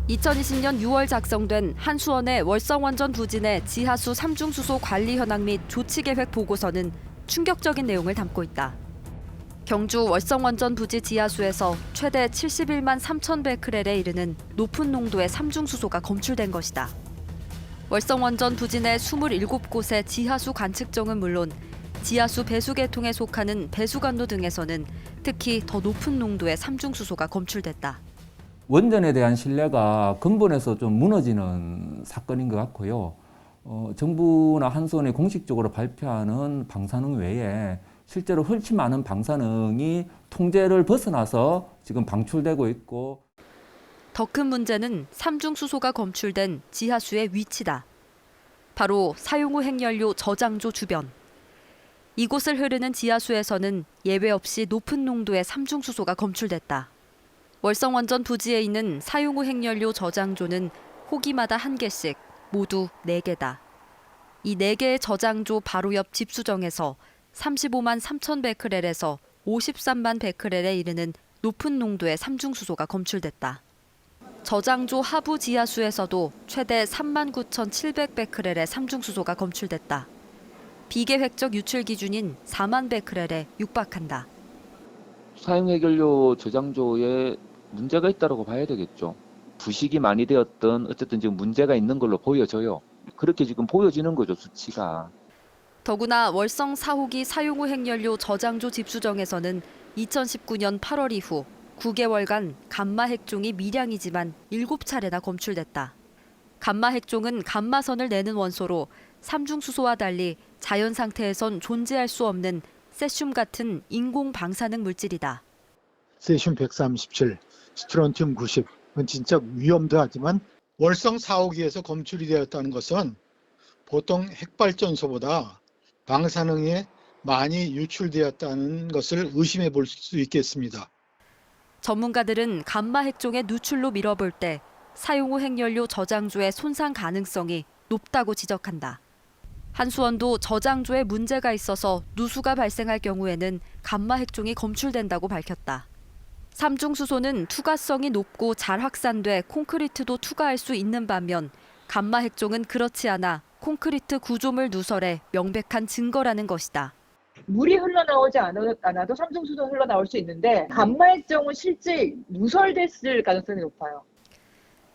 2020년 6월 작성된 한수원의 월성원전 부진의 지하수 3중수소 관리 현황 및 조치 계획 보고서는 충격적인 내용을 담고 있다. 경주 월성원전 부지 지하수에서 최대 71만 3천 베크렐에 이르는 높은 농도의 3중수소가 검출된 것이다. 월성원전 부진의 27곳의 지하수 관측정은 물론 지하수 배수계통에 속하는 배수관로 등에서는 특히 더 높은 농도의 3중수소가 검출됐다. 원전에 대한 신뢰가 근본에서 좀 무너지는 사건인 것 같고요. 정부나 한수원이 공식적으로 발표하는 방사능 외에 실제로 훨씬 많은 방사능이 통제를 벗어나서 지금 방출되고 있고. 더 큰 문제는 삼중수소가 검출된 지하수의 위치다. 바로 사용 후 핵연료 저장조 주변. 이곳을 흐르는 지하수에서는 예외 없이 높은 농도의 삼중수소가 검출됐다. 월성원전 부지에 있는 사용 후 핵연료 저장조는 호기마다 1개씩 모두 4개다. 이 4개의 저장조 바로 옆 집수정에서 35만 3천 베크렐에서 53만 베크렐에 이르는 높은 농도의 삼중수소가 검출됐다. 저장조 하부 지하수에서도 최대 3만 9,700 베크렐의 삼중수소가 검출됐다. 비계획적 유출 기준인 4만 베크렐에 육박한다. 사용 해결료 저장조에 문제가 있다고 봐야 되겠죠. 부식이 많이 되었던 어쨌든 지금 문제가 있는 걸로 보여져요. 그렇게 지금 보여지는 거죠, 수치가. 더구나 월성 4호기 사용 후 핵연료 저장조 집수정에서는 2019년 8월 이후 9개월간 감마 핵종이 미량이지만 7차례나 검출됐다. 감마 핵종은 감마선을 내는 원소로 삼중수소와 달리 자연 상태에선 존재할 수 없는 세슘 같은 인공 방사능 물질이다. 세슘 137, 스트론튬 90은 진짜 위험도 하지만 월성 4호기에서 검출이 되었다는 것은 보통 핵발전소보다 방사능이 많이 유출되었다는 것을 의심해 볼 수 있겠습니다. 전문가들은 감마 핵종의 누출로 밀어볼 때 사용 후 핵연료 저장조의 손상 가능성이 높다고 지적한다. 한수원도 저장조에 문제가 있어서 누수가 발생할 경우에는 감마 핵종이 검출된다고 밝혔다. 삼중수소는 투과성이 높고 잘 확산돼 콘크리트도 투과할 수 있는 반면 감마 핵종은 그렇지 않아 콘크리트 구조물 누설의 명백한 증거라는 것이다. 물이 흘러나오지 않아도 삼중수소 흘러나올 수 있는데 감마 핵종은 실제 누설됐을 가능성이 높아요.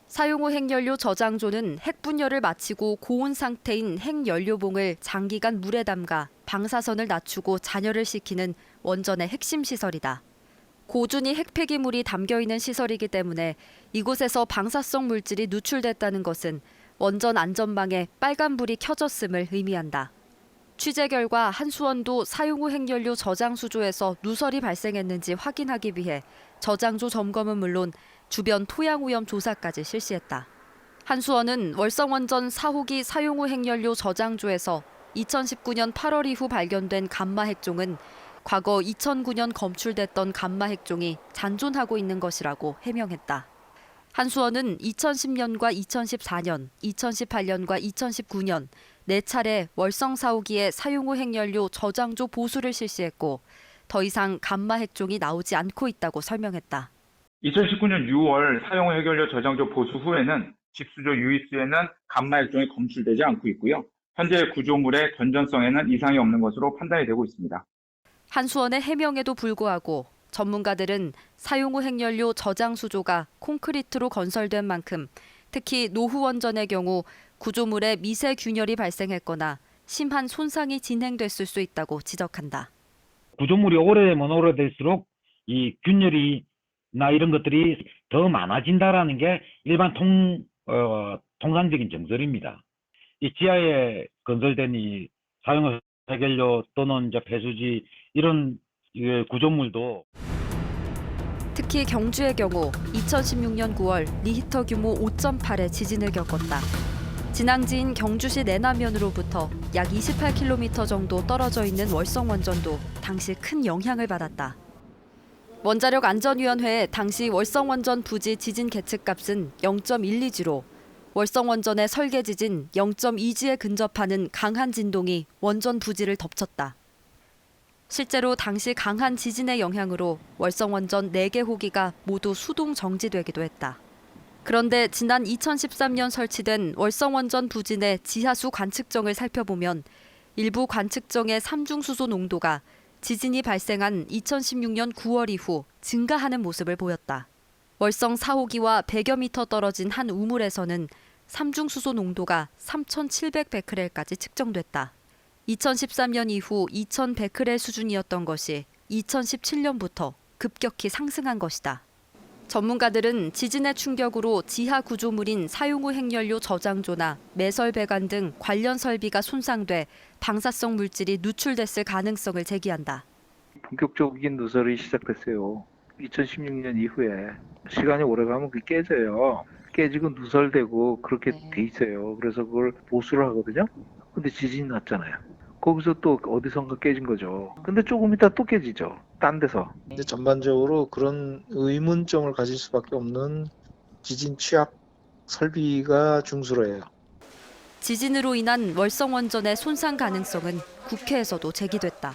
사용 후 핵연료 저장조는 핵분열을 마치고 고온 상태인 핵연료봉을 장기간 물에 담가 방사선을 낮추고 잔여를 시키는 원전의 핵심 시설이다. 고준위 핵폐기물이 담겨있는 시설이기 때문에 이곳에서 방사성 물질이 누출됐다는 것은 원전 안전망에 빨간불이 켜졌음을 의미한다. 취재 결과 한수원도 사용 후 핵연료 저장수조에서 누설이 발생했는지 확인하기 위해 저장조 점검은 물론 주변 토양 오염 조사까지 실시했다. 한수원은 월성원전 4호기 사용 후 핵연료 저장조에서 2019년 8월 이후 발견된 감마 핵종은 과거 2009년 검출됐던 감마 핵종이 잔존하고 있는 것이라고 해명했다. 한수원은 2010년과 2014년, 2018년과 2019년 4차례 월성 4호기의 사용 후 핵연료 저장조 보수를 실시했고 더 이상 감마 핵종이 나오지 않고 있다고 설명했다. 2019년 6월 사용 후 핵연료 저장조 보수 후에는 집수조 유입수에는 감마 핵종이 검출되지 않고 있고요. 현재 구조물의 건전성에는 이상이 없는 것으로 판단이 되고 있습니다. 한수원의 해명에도 불구하고 전문가들은 사용 후 핵연료 저장 수조가 콘크리트로 건설된 만큼 특히 노후 원전의 경우 구조물에 미세 균열이 발생했거나 심한 손상이 진행됐을 수 있다고 지적한다. 구조물이 오래되면 오래될수록 이 균열이나 이런 것들이 더 많아진다라는 게 일반 통상적인 정설입니다. 이 지하에 건설된 이 사용 해결료 또는 이제 배수지 이런 구조물도 특히 경주의 경우 2016년 9월 리히터 규모 5.8의 지진을 겪었다. 진앙지인 경주시 내남면으로부터 약 28km 정도 떨어져 있는 월성원전도 당시 큰 영향을 받았다. 원자력안전위원회의 당시 월성원전 부지 지진 계측값은 0.12G로 월성원전의 설계 지진 0.2G에 근접하는 강한 진동이 원전 부지를 덮쳤다. 실제로 당시 강한 지진의 영향으로 월성원전 4개 호기가 모두 수동 정지되기도 했다. 그런데 지난 2013년 설치된 월성원전 부진의 지하수 관측정을 살펴보면 일부 관측정의 삼중수소 농도가 지진이 발생한 2016년 9월 이후 증가하는 모습을 보였다. 월성 4호기와 100여 미터 떨어진 한 우물에서는 삼중수소 농도가 3,700베크렐까지 측정됐다. 2013년 이후 2,100베크렐 수준이었던 것이 2017년부터 급격히 상승한 것이다. 전문가들은 지진의 충격으로 지하 구조물인 사용 후 핵연료 저장조나 매설 배관 등 관련 설비가 손상돼 방사성 물질이 누출됐을 가능성을 제기한다. 본격적인 누설이 시작됐어요. 2016년 이후에 시간이 오래가면 그게 깨져요. 깨지고 누설되고 그렇게 돼 있어요. 그래서 그걸 보수를 하거든요. 근데 지진이 났잖아요. 거기서 또 어디선가 깨진 거죠. 근데 조금 이따 또 깨지죠. 딴 데서. 근데 전반적으로 그런 의문점을 가질 수밖에 없는 지진 취약 설비가 중수로예요. 지진으로 인한 월성원전의 손상 가능성은 국회에서도 제기됐다.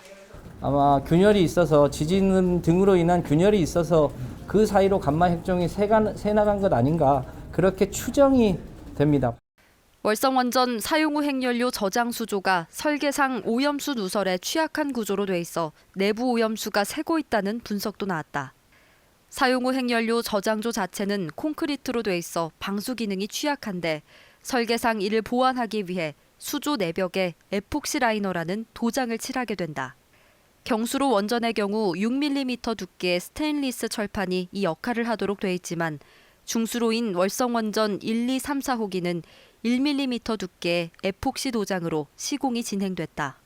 아마 균열이 있어서 지진 등으로 인한 균열이 있어서 그 사이로 간마 핵종이 새나간 것 아닌가 그렇게 추정이 됩니다. 월성원전 사용 후 핵연료 저장 수조가 설계상 오염수 누설에 취약한 구조로 돼 있어 내부 오염수가 새고 있다는 분석도 나왔다. 사용 후 핵연료 저장조 자체는 콘크리트로 돼 있어 방수 기능이 취약한데 설계상 이를 보완하기 위해 수조 내벽에 에폭시 라이너라는 도장을 칠하게 된다. 경수로 원전의 경우 6mm 두께의 스테인리스 철판이 이 역할을 하도록 돼 있지만 중수로인 월성원전 1, 2, 3, 4호기는 1mm 두께의 에폭시 도장으로 시공이 진행됐다.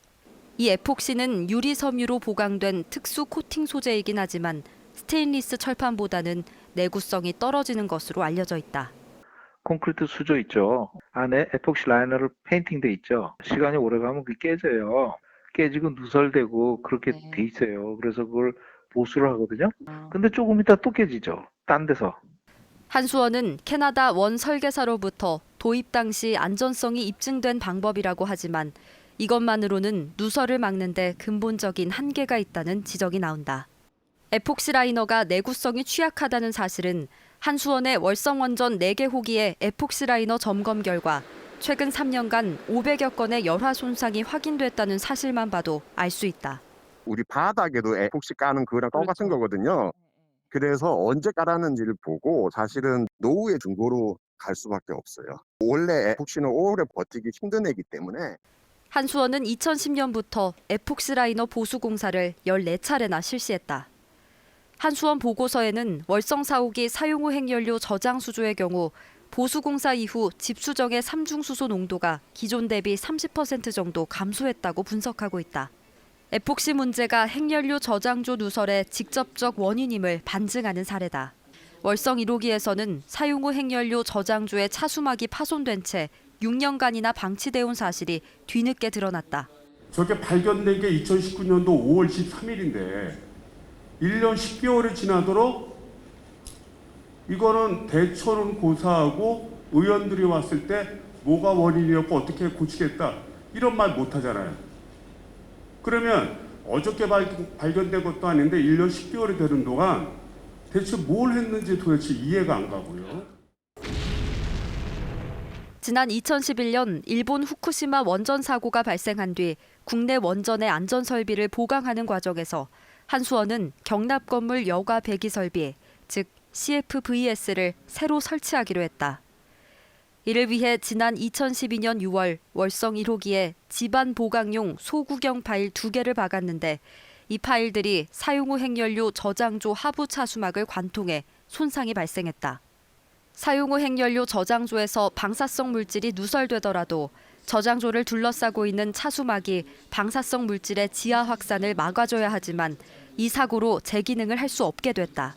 이 에폭시는 유리 섬유로 보강된 특수 코팅 소재이긴 하지만 스테인리스 철판보다는 내구성이 떨어지는 것으로 알려져 있다. 콘크리트 수조 있죠. 안에 에폭시 라이너를 페인팅돼 있죠. 시간이 오래가면 그게 깨져요. 깨지고 누설되고 그렇게 돼 있어요. 그래서 그걸 보수를 하거든요. 근데 조금 이따 또 깨지죠. 딴 데서. 한수원은 캐나다 원 설계사로부터 도입 당시 안전성이 입증된 방법이라고 하지만 이것만으로는 누설을 막는 데 근본적인 한계가 있다는 지적이 나온다. 에폭시 라이너가 내구성이 취약하다는 사실은 한수원의 월성원전 4개 호기의 에폭시 라이너 점검 결과 최근 3년간 500여 건의 열화 손상이 확인됐다는 사실만 봐도 알 수 있다. 우리 바닥에도 에폭시 까는 그거랑 똑같은 거거든요. 그래서 언제 깔았는지를 보고 사실은 노후의 중고로 갈 수밖에 없어요. 원래 에폭시는 오래 버티기 힘든 애기 때문에. 한수원은 2010년부터 에폭시 라이너 보수 공사를 14차례나 실시했다. 한수원 보고서에는 월성 4호기 사용 후 핵연료 저장 수조의 경우 보수 공사 이후 집수정의 삼중수소 농도가 기존 대비 30% 정도 감소했다고 분석하고 있다. 에폭시 문제가 핵연료 저장조 누설의 직접적 원인임을 반증하는 사례다. 월성 1호기에서는 사용 후 핵연료 저장조의 차수막이 파손된 채 6년간이나 방치돼 온 사실이 뒤늦게 드러났다. 저게 발견된 게 2019년도 5월 13일인데 1년 10개월이 지나도록 이거는 대처는 고사하고 의원들이 왔을 때 뭐가 원인이었고 어떻게 고치겠다 이런 말 못하잖아요. 그러면 어저께 발견된 것도 아닌데 1년 10개월이 되는 동안 대체 뭘 했는지 도대체 이해가 안 가고요. 지난 2011년 일본 후쿠시마 원전 사고가 발생한 뒤 국내 원전의 안전 설비를 보강하는 과정에서 한수원은 경납 건물 여과 배기 설비, 즉 CFVS를 새로 설치하기로 했다. 이를 위해 지난 2012년 6월 월성 1호기에 집안 보강용 소구경 파일 2개를 박았는데 이 파일들이 사용 후 핵연료 저장조 하부 차수막을 관통해 손상이 발생했다. 사용 후 핵연료 저장조에서 방사성 물질이 누설되더라도 저장조를 둘러싸고 있는 차수막이 방사성 물질의 지하 확산을 막아줘야 하지만 이 사고로 재기능을 할 수 없게 됐다.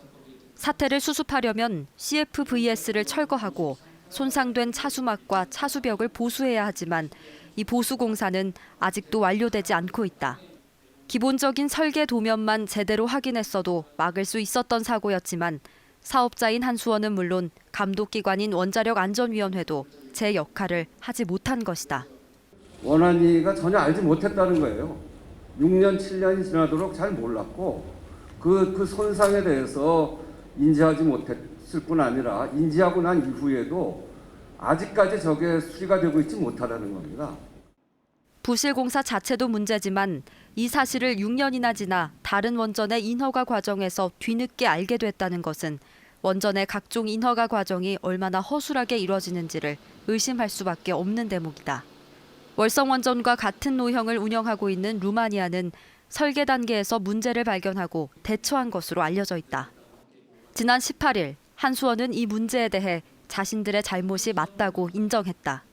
사태를 수습하려면 CFVS를 철거하고 손상된 차수막과 차수벽을 보수해야 하지만 이 보수 공사는 아직도 완료되지 않고 있다. 기본적인 설계 도면만 제대로 확인했어도 막을 수 있었던 사고였지만 사업자인 한수원은 물론 감독기관인 원자력안전위원회도 제 역할을 하지 못한 것이다. 원안위가 전혀 알지 못했다는 거예요. 6년, 7년이 지나도록 잘 몰랐고 그 손상에 대해서 인지하지 못했을 있을 뿐 아니라 인지하고 난 이후에도 아직까지 저게 수리가 되고 있지 못하다는 겁니다. 부실 공사 자체도 문제지만 이 사실을 6년이나 지나 다른 원전의 인허가 과정에서 뒤늦게 알게 됐다는 것은 원전의 각종 인허가 과정이 얼마나 허술하게 이뤄지는지를 의심할 수밖에 없는 대목이다. 월성원전과 같은 노형을 운영하고 있는 루마니아는 설계 단계에서 문제를 발견하고 대처한 것으로 알려져 있다. 지난 18일 한수원은 이 문제에 대해 자신들의 잘못이 맞다고 인정했다.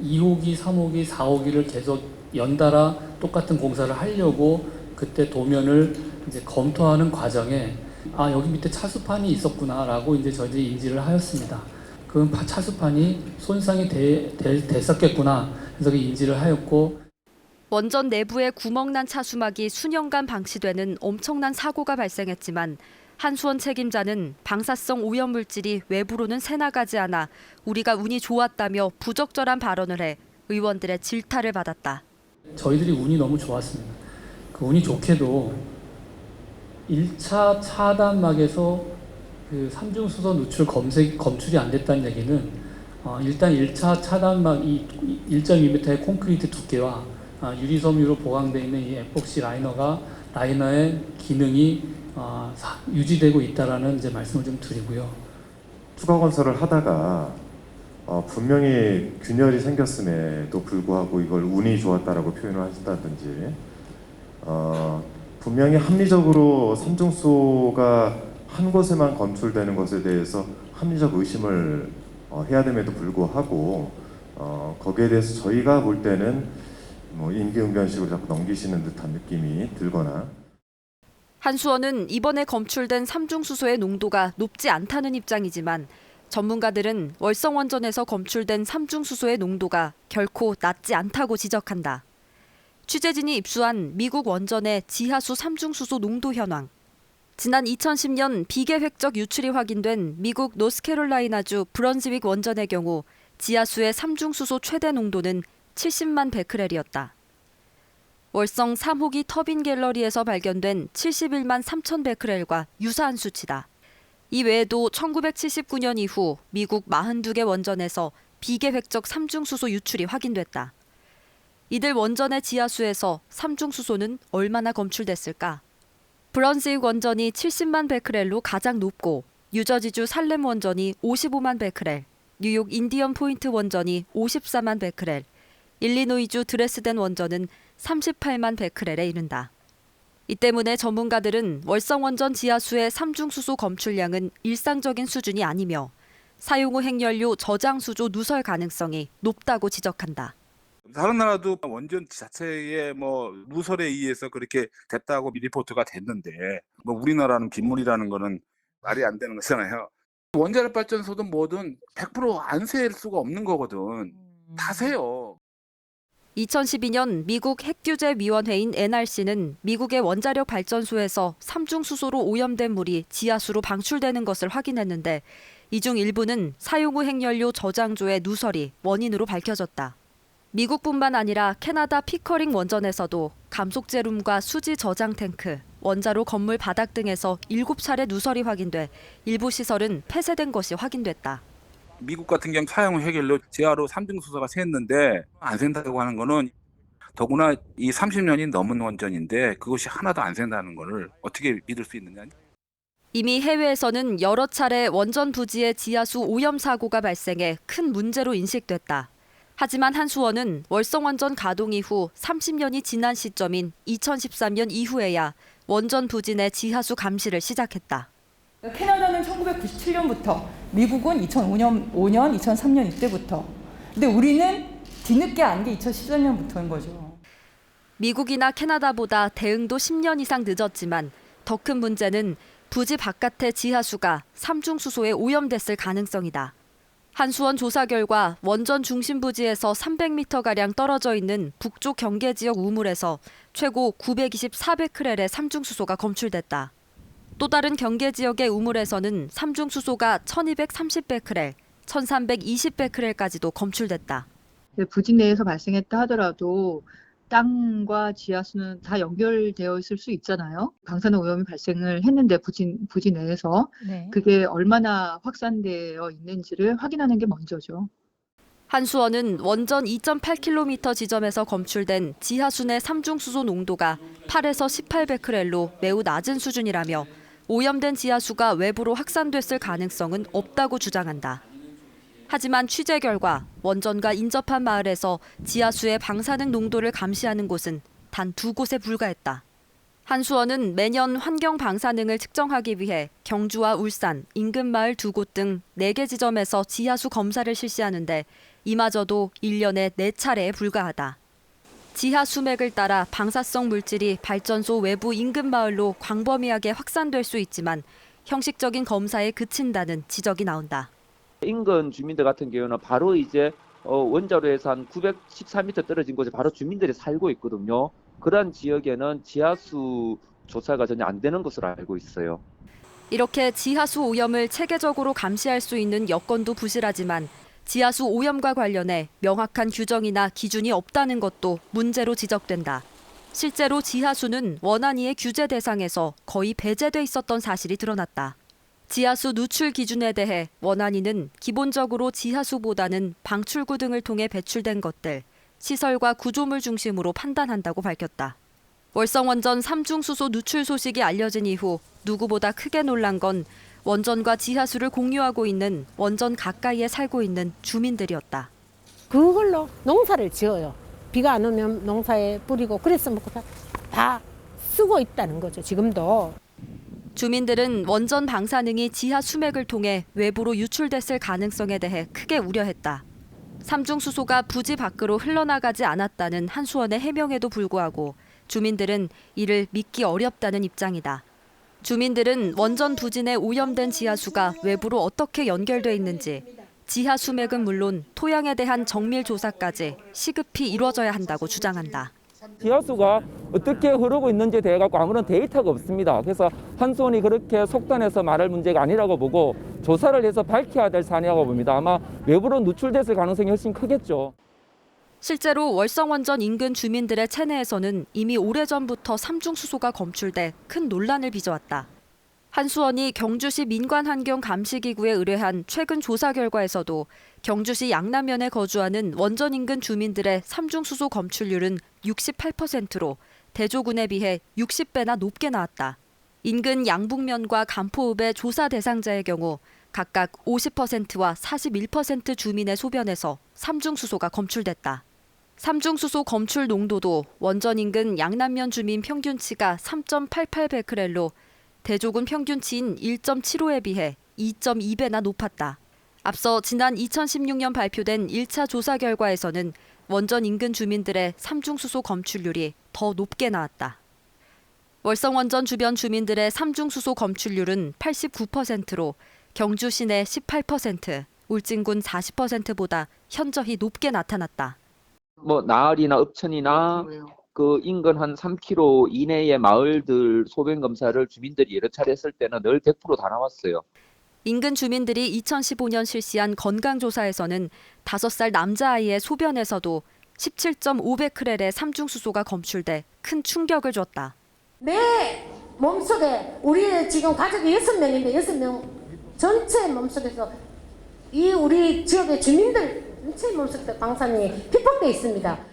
2호기, 3호기, 4호기를 계속 연달아 똑같은 공사를 하려고 그때 도면을 이제 검토하는 과정에 여기 밑에 차수판이 있었구나라고 이제 저희들이 인지를 하였습니다. 그 차수판이 손상이 됐었겠구나 해서 그 인지를 하였고 원전 내부에 구멍난 차수막이 수년간 방치되는 엄청난 사고가 발생했지만 한수원 책임자는 방사성 오염물질이 외부로는 새나가지 않아 우리가 운이 좋았다며 부적절한 발언을 해 의원들의 질타를 받았다. 저희들이 운이 너무 좋았습니다. 그 운이 좋게도 1차 차단막에서 그 삼중수소 누출 검출이 안 됐다는 얘기는 일단 1차 차단막 이 1.2m의 콘크리트 두께와 유리섬유로 보강되어 있는 이 에폭시 라이너의 기능이 유지되고 있다라는 이제 말씀을 좀 드리고요. 추가 건설을 하다가 분명히 균열이 생겼음에도 불구하고 이걸 운이 좋았다라고 표현을 하셨다든지 분명히 합리적으로 삼중수소가 한 곳에만 검출되는 것에 대해서 합리적 의심을 해야 됨에도 불구하고 거기에 대해서 저희가 볼 때는 임기응변식으로 자꾸 넘기시는 듯한 느낌이 들거나 한수원은 이번에 검출된 삼중수소의 농도가 높지 않다는 입장이지만 전문가들은 월성원전에서 검출된 삼중수소의 농도가 결코 낮지 않다고 지적한다. 취재진이 입수한 미국 원전의 지하수 삼중수소 농도 현황. 지난 2010년 비계획적 유출이 확인된 미국 노스캐롤라이나주 브런즈윅 원전의 경우 지하수의 삼중수소 최대 농도는 70만 베크렐이었다. 월성 3호기 터빈 갤러리에서 발견된 71만 3천 베크렐과 유사한 수치다. 이 외에도 1979년 이후 미국 42개 원전에서 비계획적 삼중수소 유출이 확인됐다. 이들 원전의 지하수에서 삼중수소는 얼마나 검출됐을까? 브런즈윅 원전이 70만 베크렐로 가장 높고 뉴저지주 살렘 원전이 55만 베크렐, 뉴욕 인디언 포인트 원전이 54만 베크렐, 일리노이주 드레스덴 원전은 38만 베크렐에 이른다. 이 때문에 전문가들은 월성원전 지하수의 삼중수소 검출량은 일상적인 수준이 아니며 사용 후 핵연료 저장 수조 누설 가능성이 높다고 지적한다. 다른 나라도 원전 자체의 누설에 의해서 그렇게 됐다고 리포트가 됐는데 우리나라는 빗물이라는 거는 말이 안 되는 거잖아요. 원자력 발전소든 뭐든 100% 안 셀 수가 없는 거거든. 다 세요. 2012년 미국 핵규제위원회인 NRC는 미국의 원자력 발전소에서 삼중수소로 오염된 물이 지하수로 방출되는 것을 확인했는데 이 중 일부는 사용 후 핵연료 저장조의 누설이 원인으로 밝혀졌다. 미국뿐만 아니라 캐나다 피커링 원전에서도 감속제룸과 수지 저장 탱크, 원자로 건물 바닥 등에서 7차례 누설이 확인돼 일부 시설은 폐쇄된 것이 확인됐다. 미국 같은 경우 사용 후 핵연료 지하로 삼중수소가 샜는데 안 샌다고 하는 거는 더구나 이 30년이 넘은 원전인데 그것이 하나도 안 샌다는 거를 어떻게 믿을 수 있느냐. 이미 해외에서는 여러 차례 원전 부지의 지하수 오염 사고가 발생해 큰 문제로 인식됐다. 하지만 한수원은 월성원전 가동 이후 30년이 지난 시점인 2013년 이후에야 원전 부지 내 지하수 감시를 시작했다. 캐나다는 1997년부터, 미국은 2005년, 2003년 이때부터. 근데 우리는 뒤늦게 안 게 2014년부터인 거죠. 미국이나 캐나다보다 대응도 10년 이상 늦었지만 더 큰 문제는 부지 바깥의 지하수가 삼중수소에 오염됐을 가능성이다. 한수원 조사 결과 원전 중심 부지에서 300m가량 떨어져 있는 북쪽 경계 지역 우물에서 최고 924베크렐의 삼중수소가 검출됐다. 또 다른 경계 지역의 우물에서는 삼중수소가 1230베크렐, 1320베크렐까지도 검출됐다. 부지 내에서 발생했다 하더라도 땅과 지하수는 다 연결되어 있을 수 있잖아요. 방사능 오염이 발생을 했는데 부지 내에서 그게 얼마나 확산되어 있는지를 확인하는 게 먼저죠. 한수원은 원전 2.8km 지점에서 검출된 지하수 내 삼중수소 농도가 8에서 18베크렐로 매우 낮은 수준이라며 오염된 지하수가 외부로 확산됐을 가능성은 없다고 주장한다. 하지만 취재 결과 원전과 인접한 마을에서 지하수의 방사능 농도를 감시하는 곳은 단 2곳에 불과했다. 한수원은 매년 환경 방사능을 측정하기 위해 경주와 울산, 인근 마을 2곳 등 4개 지점에서 지하수 검사를 실시하는데 이마저도 1년에 4차례에 불과하다. 지하 수맥을 따라 방사성 물질이 발전소 외부 인근 마을로 광범위하게 확산될 수 있지만 형식적인 검사에 그친다는 지적이 나온다. 인근 주민들 같은 경우는 바로 이제 원자로에서 한 914m 떨어진 곳에 바로 주민들이 살고 있거든요. 그러한 지역에는 지하수 조사가 전혀 안 되는 것으로 알고 있어요. 이렇게 지하수 오염을 체계적으로 감시할 수 있는 여건도 부실하지만 지하수 오염과 관련해 명확한 규정이나 기준이 없다는 것도 문제로 지적된다. 실제로 지하수는 원안위의 규제 대상에서 거의 배제돼 있었던 사실이 드러났다. 지하수 누출 기준에 대해 원안위는 기본적으로 지하수보다는 방출구 등을 통해 배출된 것들, 시설과 구조물 중심으로 판단한다고 밝혔다. 월성원전 3중수소 누출 소식이 알려진 이후 누구보다 크게 놀란 건 원전과 지하수를 공유하고 있는 원전 가까이에 살고 있는 주민들이었다. 그걸로 농사를 지어요. 비가 안 오면 농사에 뿌리고 그래서 먹고 다 쓰고 있다는 거죠, 지금도. 주민들은 원전 방사능이 지하 수맥을 통해 외부로 유출됐을 가능성에 대해 크게 우려했다. 삼중수소가 부지 밖으로 흘러나가지 않았다는 한수원의 해명에도 불구하고 주민들은 이를 믿기 어렵다는 입장이다. 주민들은 원전 부지 내 오염된 지하수가 외부로 어떻게 연결돼 있는지, 지하 수맥은 물론 토양에 대한 정밀 조사까지 시급히 이루어져야 한다고 주장한다. 지하수가 어떻게 흐르고 있는지에 대해 갖고 아무런 데이터가 없습니다. 그래서 한수원이 그렇게 속단해서 말할 문제가 아니라고 보고 조사를 해서 밝혀야 될 사안이라고 봅니다. 아마 외부로 누출됐을 가능성이 훨씬 크겠죠. 실제로 월성원전 인근 주민들의 체내에서는 이미 오래전부터 삼중수소가 검출돼 큰 논란을 빚어왔다. 한수원이 경주시 민관환경감시기구에 의뢰한 최근 조사 결과에서도 경주시 양남면에 거주하는 원전 인근 주민들의 삼중수소 검출률은 68%로 대조군에 비해 60배나 높게 나왔다. 인근 양북면과 간포읍의 조사 대상자의 경우 각각 50%와 41% 주민의 소변에서 삼중수소가 검출됐다. 삼중수소 검출 농도도 원전 인근 양남면 주민 평균치가 3.88베크렐로 대조군 평균치인 1.75에 비해 2.2배나 높았다. 앞서 지난 2016년 발표된 1차 조사 결과에서는 원전 인근 주민들의 삼중수소 검출률이 더 높게 나왔다. 월성원전 주변 주민들의 삼중수소 검출률은 89%로 경주 시내 18%, 울진군 40%보다 현저히 높게 나타났다. 나을이나 읍천이나 그 인근 한 3km 이내의 마을들 소변 검사를 주민들이 여러 차례 했을 때는 늘 100% 다 나왔어요. 인근 주민들이 2015년 실시한 건강조사에서는 5살 남자아이의 소변에서도 17.5베크렐의 삼중수소가 검출돼 큰 충격을 줬다. 내 몸속에 우리 지금 가족이 6명인데 6명 전체 몸속에서 이 우리 지역의 주민들 전체 몸속에 방사능이 피폭돼 있습니다.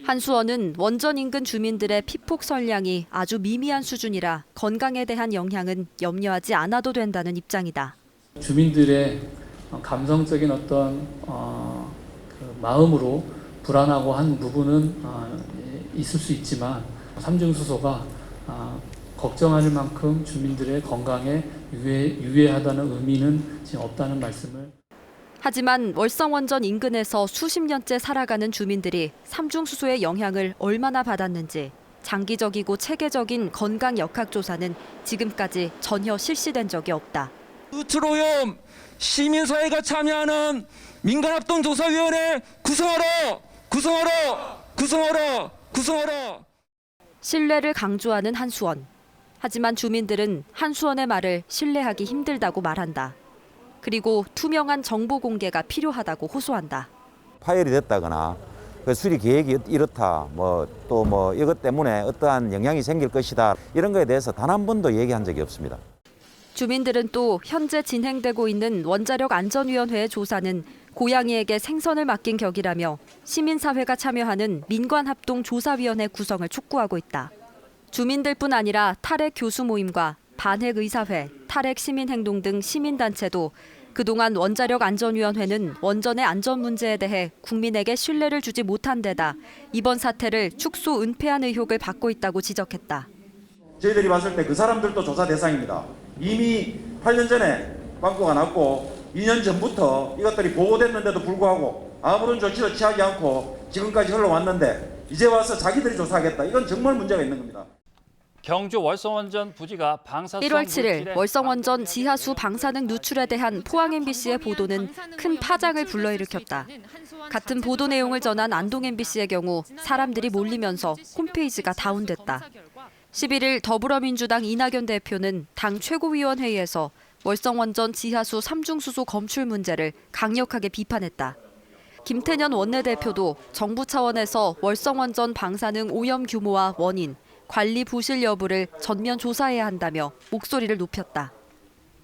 한수원은 원전 인근 주민들의 피폭 설량이 아주 미미한 수준이라 건강에 대한 영향은 염려하지 않아도 된다는 입장이다. 주민들의 감성적인 어떤 그 마음으로 불안하고 한 부분은 있을 수 있지만 삼중수소가 걱정할 만큼 주민들의 건강에 유해하다는 의미는 지금 없다는 말씀을. 하지만 월성원전 인근에서 수십 년째 살아가는 주민들이 삼중수소의 영향을 얼마나 받았는지 장기적이고 체계적인 건강 역학 조사는 지금까지 전혀 실시된 적이 없다. 누출 오염 시민사회가 참여하는 민간합동조사위원회 구성하라. 신뢰를 강조하는 한수원. 하지만 주민들은 한수원의 말을 신뢰하기 힘들다고 말한다. 그리고 투명한 정보 공개가 필요하다고 호소한다. 파열이 됐다거나 그 수리 계획이 이렇다, 또 이것 때문에 어떠한 영향이 생길 것이다, 이런 거에 대해서 단 한 번도 얘기한 적이 없습니다. 주민들은 또 현재 진행되고 있는 원자력 안전위원회의 조사는 고양이에게 생선을 맡긴 격이라며 시민사회가 참여하는 민관합동조사위원회 구성을 촉구하고 있다. 주민들뿐 아니라 탈핵 교수 모임과 반핵 의사회, 탈핵 시민행동 등 시민단체도 그동안 원자력 안전위원회는 원전의 안전 문제에 대해 국민에게 신뢰를 주지 못한 데다 이번 사태를 축소 은폐한 의혹을 받고 있다고 지적했다. 저희들이 봤을 때 그 사람들도 조사 대상입니다. 이미 8년 전에 광고가 났고 2년 전부터 이것들이 보고됐는데도 불구하고 아무런 조치도 취하지 않고 지금까지 흘러왔는데 이제 와서 자기들이 조사하겠다. 이건 정말 문제가 있는 겁니다. 경주 월성원전 부지가 방사성 1월 7일 월성원전 지하수 방사능 누출에 대한 포항 MBC의 보도는 큰 파장을 불러일으켰다. 같은 보도 내용을 전한 안동 MBC의 경우 사람들이 몰리면서 홈페이지가 다운됐다. 11일 더불어민주당 이낙연 대표는 당 최고위원회의에서 월성원전 지하수 3중수소 검출 문제를 강력하게 비판했다. 김태년 원내대표도 정부 차원에서 월성원전 방사능 오염 규모와 원인, 관리 부실 여부를 전면 조사해야 한다며 목소리를 높였다.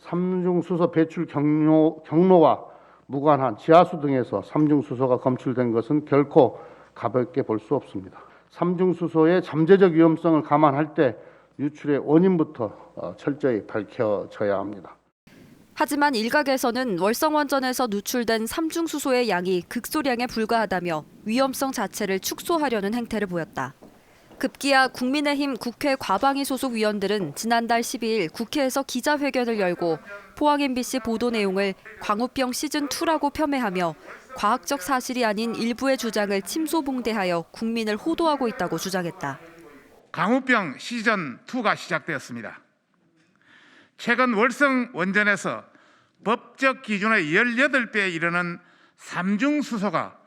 삼중수소 배출 경로와 무관한 지하수 등에서 삼중수소가 검출된 것은 결코 가볍게 볼 수 없습니다. 삼중수소의 잠재적 위험성을 감안할 때 유출의 원인부터 철저히 밝혀져야 합니다. 하지만 일각에서는 월성원전에서 누출된 삼중수소의 양이 극소량에 불과하다며 위험성 자체를 축소하려는 행태를 보였다. 급기야 국민의힘 국회 과방위 소속 위원들은 지난달 12일 국회에서 기자회견을 열고 포항 MBC 보도 내용을 광우병 시즌2라고 폄훼하며 과학적 사실이 아닌 일부의 주장을 침소봉대하여 국민을 호도하고 있다고 주장했다. 광우병 시즌2가 시작되었습니다. 최근 월성 원전에서 법적 기준의 18배에 이르는 삼중수소가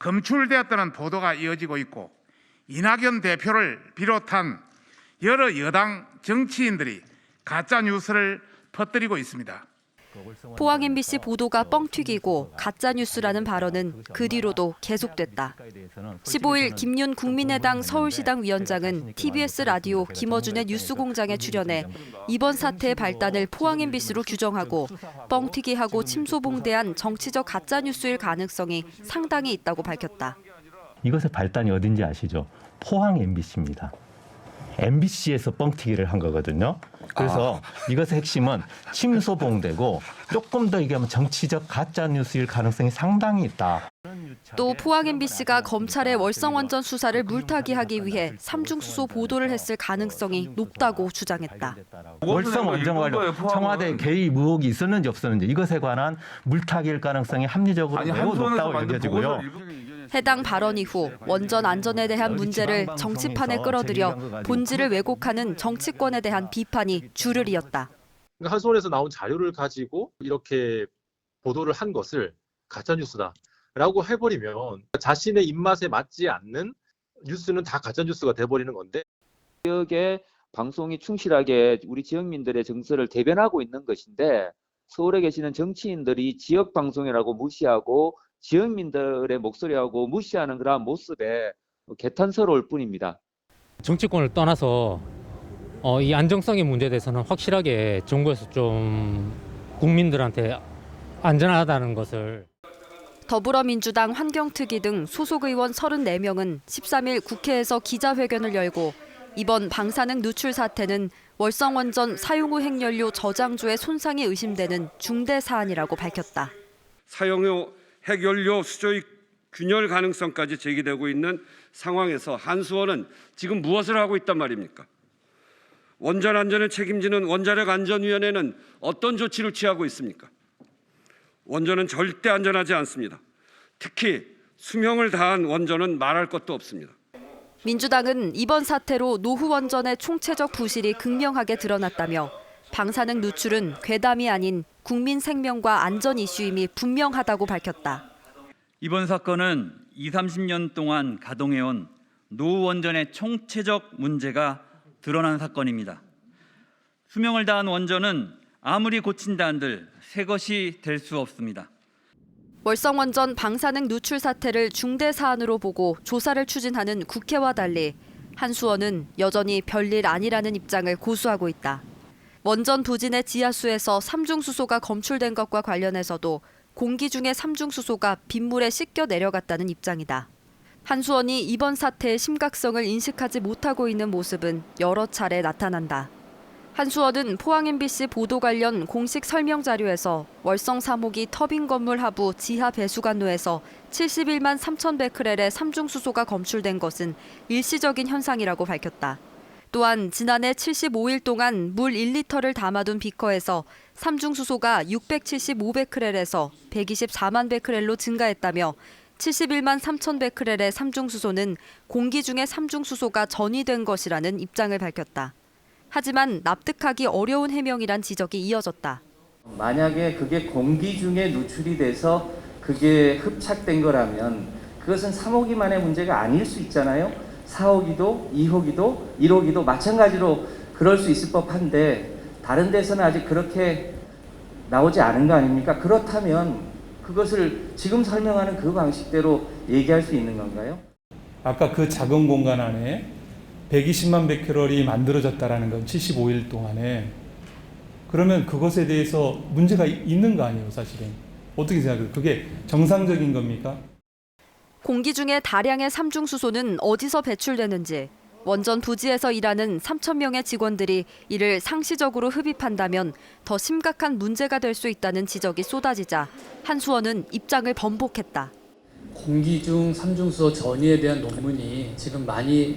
검출되었다는 보도가 이어지고 있고 이낙연 대표를 비롯한 여러 여당 정치인들이 가짜 뉴스를 퍼뜨리고 있습니다. 포항 MBC 보도가 뻥튀기고 가짜뉴스라는 발언은 그 뒤로도 계속됐다. 15일 김윤 국민의당 서울시당 위원장은 TBS 라디오 김어준의 뉴스공장에 출연해 이번 사태의 발단을 포항 MBC로 규정하고 뻥튀기하고 침소봉대한 정치적 가짜뉴스일 가능성이 상당히 있다고 밝혔다. 이것의 발단이 어딘지 아시죠? 포항 MBC입니다. MBC에서 뻥튀기를 한 거거든요. 그래서 이것의 핵심은 침소봉대고 조금 더 얘기하면 정치적 가짜뉴스일 가능성이 상당히 있다. 또 포항 MBC가 검찰의 월성원전 수사를 물타기하기 위해 삼중수소 보도를 했을 가능성이 높다고 주장했다. 월성원전 관련 청와대 개입 의혹이 있었는지 없었는지 이것에 관한 물타기일 가능성이 합리적으로 매우 높다고 여겨지고요. 해당 발언 이후 원전 안전에 대한 문제를 정치판에 끌어들여 본질을 왜곡하는 정치권에 대한 비판이 줄을 이었다. 한손에서 나온 자료를 가지고 이렇게 보도를 한 것을 가짜뉴스다라고 해버리면 자신의 입맛에 맞지 않는 뉴스는 다 가짜뉴스가 돼버리는 건데 지역의 방송이 충실하게 우리 지역민들의 정서를 대변하고 있는 것인데 서울에 계시는 정치인들이 지역 방송이라고 무시하고 지역민들의 목소리하고 무시하는 그러한 모습에 개탄스러울 뿐입니다. 정치권을 떠나서 이 안정성의 문제에 대해서는 확실하게 정부에서 좀 국민들한테 안전하다는 것을. 더불어민주당 환경특위 등 소속 의원 34명은 13일 국회에서 기자회견을 열고 이번 방사능 누출 사태는 월성원전 사용 후 핵연료 저장소의 손상이 의심되는 중대 사안이라고 밝혔다. 사용 후 핵연료 수조의 균열 가능성까지 제기되고 있는 상황에서 한수원은 지금 무엇을 하고 있단 말입니까? 원전 안전을 책임지는 원자력 안전위원회는 어떤 조치를 취하고 있습니까? 원전은 절대 안전하지 않습니다. 특히 수명을 다한 원전은 말할 것도 없습니다. 민주당은 이번 사태로 노후 원전의 총체적 부실이 극명하게 드러났다며 방사능 누출은 괴담이 아닌 국민 생명과 안전 이슈임이 분명하다고 밝혔다. 이번 사건은 20, 30년 동안 가동해온 노후 원전의 총체적 문제가 드러난 사건입니다. 수명을 다한 원전은 아무리 고친다 한들 새 것이 될 수 없습니다. 월성원전 방사능 누출 사태를 중대 사안으로 보고 조사를 추진하는 국회와 달리 한수원은 여전히 별일 아니라는 입장을 고수하고 있다. 원전 부진의 지하수에서 삼중수소가 검출된 것과 관련해서도 공기 중에 삼중수소가 빗물에 씻겨 내려갔다는 입장이다. 한수원이 이번 사태의 심각성을 인식하지 못하고 있는 모습은 여러 차례 나타난다. 한수원은 포항 MBC 보도 관련 공식 설명 자료에서 월성 3호기 터빈 건물 하부 지하 배수관로에서 71만 3천 베크렐의 삼중수소가 검출된 것은 일시적인 현상이라고 밝혔다. 또한 지난해 75일 동안 물 1리터를 담아둔 비커에서 삼중수소가 675베크렐에서 124만 베크렐로 증가했다며 71만 3천 베크렐의 삼중수소는 공기 중에 삼중수소가 전이된 것이라는 입장을 밝혔다. 하지만 납득하기 어려운 해명이란 지적이 이어졌다. 만약에 그게 공기 중에 누출이 돼서 그게 흡착된 거라면 그것은 3호기만의 문제가 아닐 수 있잖아요. 4호기도, 2호기도, 1호기도 마찬가지로 그럴 수 있을 법한데 다른 데서는 아직 그렇게 나오지 않은 거 아닙니까? 그렇다면 그것을 지금 설명하는 그 방식대로 얘기할 수 있는 건가요? 아까 그 작은 공간 안에 120만 베크렐이 만들어졌다라는 건 75일 동안에 그러면 그것에 대해서 문제가 있는 거 아니에요, 사실은. 어떻게 생각해요? 그게 정상적인 겁니까? 공기 중에 다량의 삼중수소는 어디서 배출되는지, 원전 부지에서 일하는 3천 명의 직원들이 이를 상시적으로 흡입한다면 더 심각한 문제가 될 수 있다는 지적이 쏟아지자 한수원은 입장을 번복했다. 공기 중 삼중수소 전이에 대한 논문이 지금 많이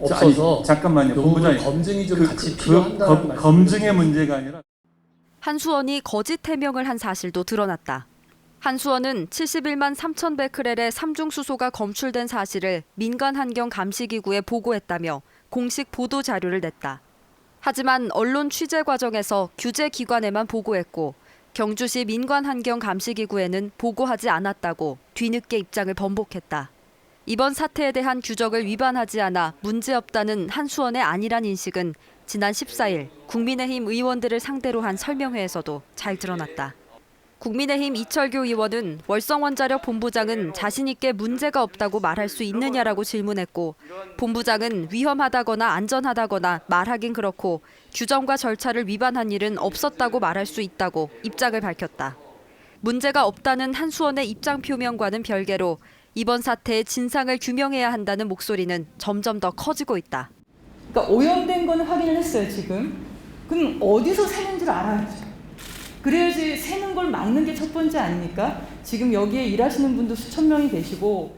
없어서 잠깐만요, 본부장님. 검증이 좀 같이 필요한다는 말씀. 검증의 문제가 아니라 한수원이 거짓 해명을 한 사실도 드러났다. 한수원은 71만 3천 베크렐의 삼중수소가 검출된 사실을 민간환경감시기구에 보고했다며 공식 보도 자료를 냈다. 하지만 언론 취재 과정에서 규제기관에만 보고했고 경주시 민간환경감시기구에는 보고하지 않았다고 뒤늦게 입장을 번복했다. 이번 사태에 대한 규정을 위반하지 않아 문제없다는 한수원의 아니란 인식은 지난 14일 국민의힘 의원들을 상대로 한 설명회에서도 잘 드러났다. 국민의힘 이철규 의원은 월성원자력 본부장은 자신 있게 문제가 없다고 말할 수 있느냐라고 질문했고 본부장은 위험하다거나 안전하다거나 말하긴 그렇고 규정과 절차를 위반한 일은 없었다고 말할 수 있다고 입장을 밝혔다. 문제가 없다는 한수원의 입장 표명과는 별개로 이번 사태의 진상을 규명해야 한다는 목소리는 점점 더 커지고 있다. 그러니까 오염된 거는 확인을 했어요, 지금. 그럼 어디서 새는지를 알아야죠. 그래야지 새는 걸 막는 게 첫 번째 아닙니까? 지금 여기에 일하시는 분도 수천 명이 계시고.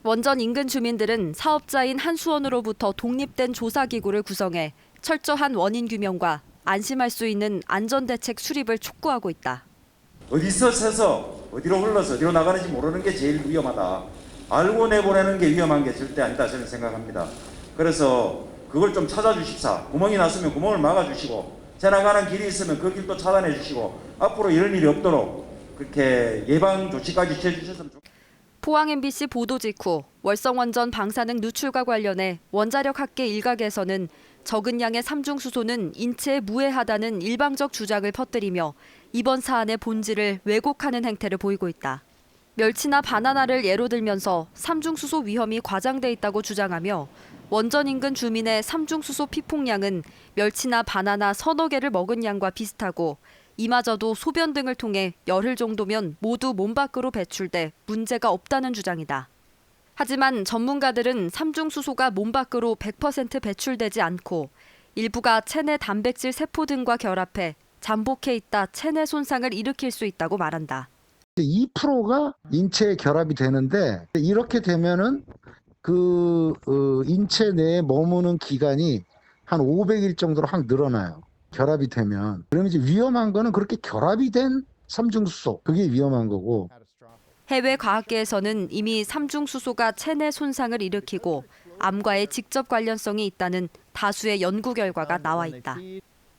원전 인근 주민들은 사업자인 한수원으로부터 독립된 조사기구를 구성해 철저한 원인 규명과 안심할 수 있는 안전대책 수립을 촉구하고 있다. 어디서 새서 어디로 흘러서 어디로 나가는지 모르는 게 제일 위험하다. 알고 내보내는 게 위험한 게 절대 아니다 저는 생각합니다. 그래서 그걸 좀 찾아주십사. 구멍이 났으면 구멍을 막아주시고 지나가는 길이 있으면 그 길도 차단해 주시고 앞으로 이런 일이 없도록 그렇게 예방 조치까지 취해주셨으면 좋겠습니다. 포항 MBC 보도 직후 월성원전 방사능 누출과 관련해 원자력학계 일각에서는 적은 양의 삼중수소는 인체에 무해하다는 일방적 주장을 퍼뜨리며 이번 사안의 본질을 왜곡하는 행태를 보이고 있다. 멸치나 바나나를 예로 들면서 삼중수소 위험이 과장돼 있다고 주장하며 원전 인근 주민의 삼중수소 피폭량은 멸치나 바나나 서너 개를 먹은 양과 비슷하고 이마저도 소변 등을 통해 열흘 정도면 모두 몸 밖으로 배출돼 문제가 없다는 주장이다. 하지만 전문가들은 삼중수소가 몸 밖으로 100% 배출되지 않고 일부가 체내 단백질 세포 등과 결합해 잠복해 있다 체내 손상을 일으킬 수 있다고 말한다. 2%가 인체에 결합이 되는데 이렇게 되면은 인체 내에 머무는 기간이 한 500일 정도로 확 늘어나요. 결합이 되면. 그러면 이제 위험한 거는 그렇게 결합이 된 삼중수소, 그게 위험한 거고. 해외 과학계에서는 이미 삼중수소가 체내 손상을 일으키고 암과의 직접 관련성이 있다는 다수의 연구 결과가 나와 있다.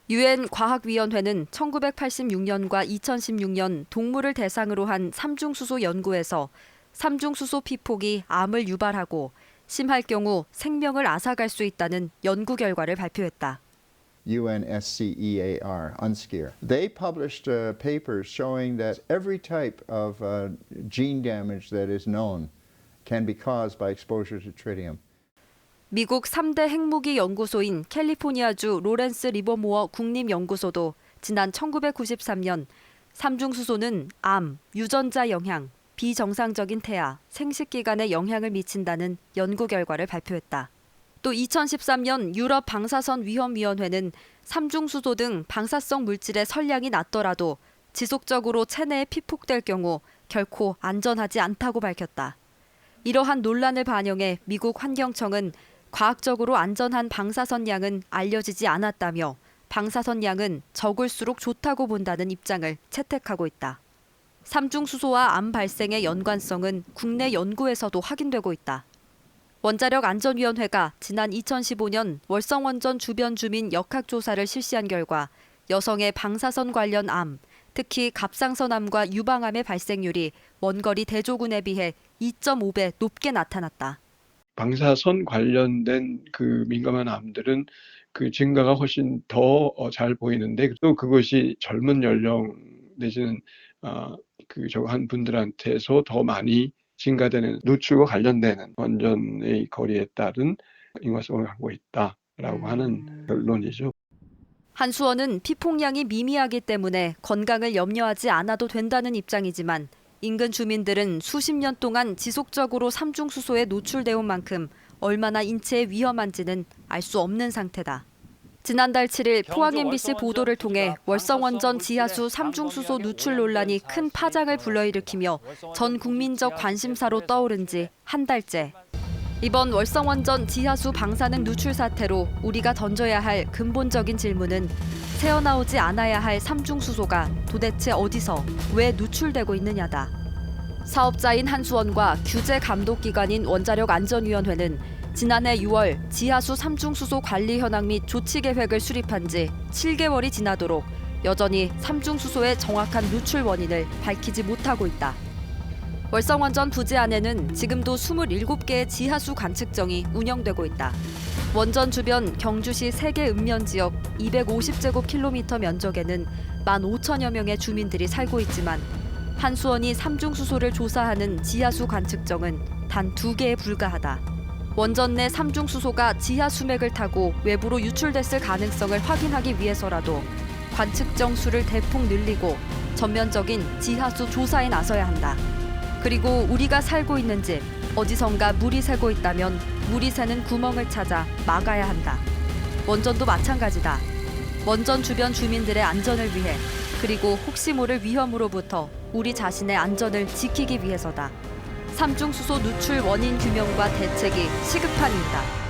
유엔 과학위원회는 1986년과 2016년 동물을 대상으로 한 삼중수소 연구에서 삼중수소 피폭이 암을 유발하고 심할 경우 생명을 앗아갈 수 있다는 연구 결과를 발표했다. UNSCEAR, UNSCEAR. They published papers showing that every type of gene damage that is known can be caused by exposure to tritium. 미국 3대 핵무기 연구소인 캘리포니아주 로렌스 리버모어 국립연구소도 지난 1993년 삼중수소는 암, 유전자 영향, 비정상적인 태아, 생식기관에 영향을 미친다는 연구 결과를 발표했다. 또 2013년 유럽 방사선 위험위원회는 삼중수소 등 방사성 물질의 선량이 낮더라도 지속적으로 체내에 피폭될 경우 결코 안전하지 않다고 밝혔다. 이러한 논란을 반영해 미국 환경청은 과학적으로 안전한 방사선 양은 알려지지 않았다며 방사선 양은 적을수록 좋다고 본다는 입장을 채택하고 있다. 삼중수소와 암 발생의 연관성은 국내 연구에서도 확인되고 있다. 원자력안전위원회가 지난 2015년 월성원전 주변 주민 역학조사를 실시한 결과 여성의 방사선 관련 암, 특히 갑상선암과 유방암의 발생률이 원거리 대조군에 비해 2.5배 높게 나타났다. 방사선 관련된 그 민감한 암들은 그 증가가 훨씬 더 잘 보이는데 또 그것이 젊은 연령 내지는 한 분들한테서 더 많이 증가되는 노출과 관련되는 원전의 거리에 따른 인과성을 갖고 있다라고 하는 결론이죠. 한수원은 피폭량이 미미하기 때문에 건강을 염려하지 않아도 된다는 입장이지만 인근 주민들은 수십 년 동안 지속적으로 삼중수소에 노출되어 온 만큼 얼마나 인체에 위험한지는 알 수 없는 상태다. 지난달 7일 포항 MBC 보도를 통해 월성원전 지하수 삼중수소 누출 논란이 큰 파장을 불러일으키며 전 국민적 관심사로 떠오른 지 한 달째. 이번 월성원전 지하수 방사능 누출 사태로 우리가 던져야 할 근본적인 질문은 새어나오지 않아야 할 삼중수소가 도대체 어디서 왜 누출되고 있느냐다. 사업자인 한수원과 규제 감독기관인 원자력안전위원회는 지난해 6월 지하수 삼중수소 관리 현황 및 조치 계획을 수립한 지 7개월이 지나도록 여전히 삼중수소의 정확한 누출 원인을 밝히지 못하고 있다. 월성원전 부지 안에는 지금도 27개의 지하수 관측정이 운영되고 있다. 원전 주변 경주시 3개 읍면 지역 250제곱킬로미터 면적에는 15,000여 명의 주민들이 살고 있지만 한수원이 삼중수소를 조사하는 지하수 관측정은 단 2개에 불과하다. 원전 내 삼중수소가 지하 수맥을 타고 외부로 유출됐을 가능성을 확인하기 위해서라도 관측정 수를 대폭 늘리고 전면적인 지하수 조사에 나서야 한다. 그리고 우리가 살고 있는 집, 어디선가 물이 새고 있다면 물이 새는 구멍을 찾아 막아야 한다. 원전도 마찬가지다. 원전 주변 주민들의 안전을 위해 그리고 혹시 모를 위험으로부터 우리 자신의 안전을 지키기 위해서다. 삼중수소 누출 원인 규명과 대책이 시급한 이유다.